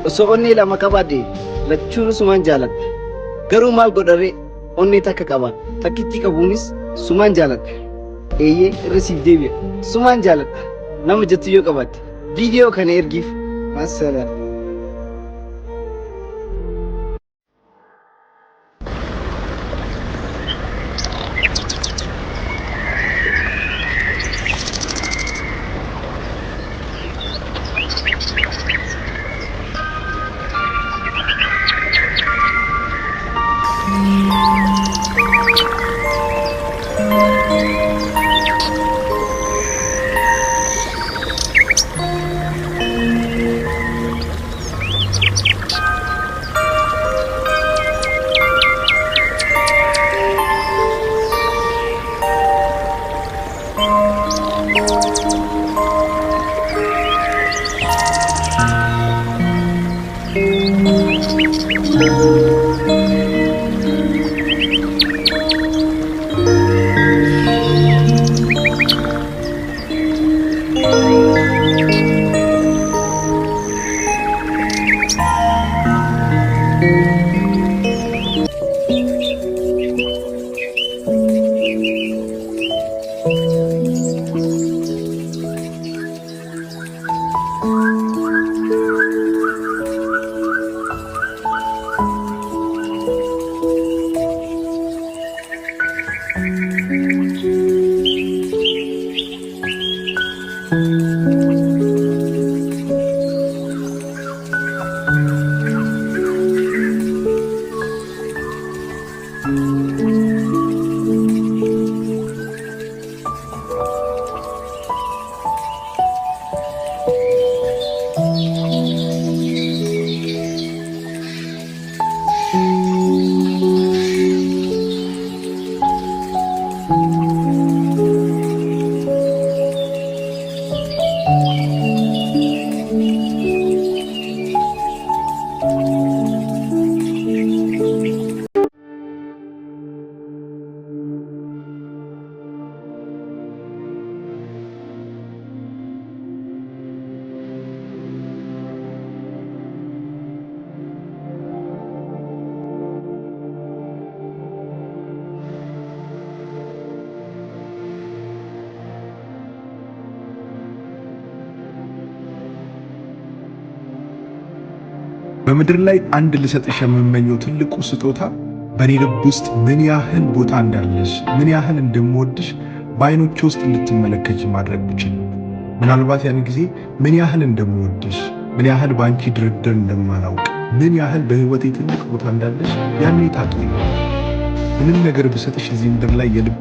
osoo onnee lama qabaadhe lachuun sumaan jaaladha. Garuu maal godharee onnee takka qaba. Takkitti qabuunis sumaan jaaladha. Eeyyee irra siif deebi'a. Sumaan jaaladha. Nama jettu yoo qabatte viidiyoo kana ergiif. Maasala. በምድር ላይ አንድ ልሰጥሽ የምመኘው ትልቁ ስጦታ በኔ ልብ ውስጥ ምን ያህል ቦታ እንዳለሽ፣ ምን ያህል እንደምወድሽ በአይኖቼ ውስጥ እንድትመለከች ማድረግ ብችል። ምናልባት ያን ጊዜ ምን ያህል እንደምወድሽ፣ ምን ያህል ባንቺ ድርድር እንደማላውቅ፣ ምን ያህል በህይወቴ ትልቅ ቦታ እንዳለሽ ያኔ ታውቂ። ምንም ነገር ብሰጥሽ እዚህ ምድር ላይ የልብ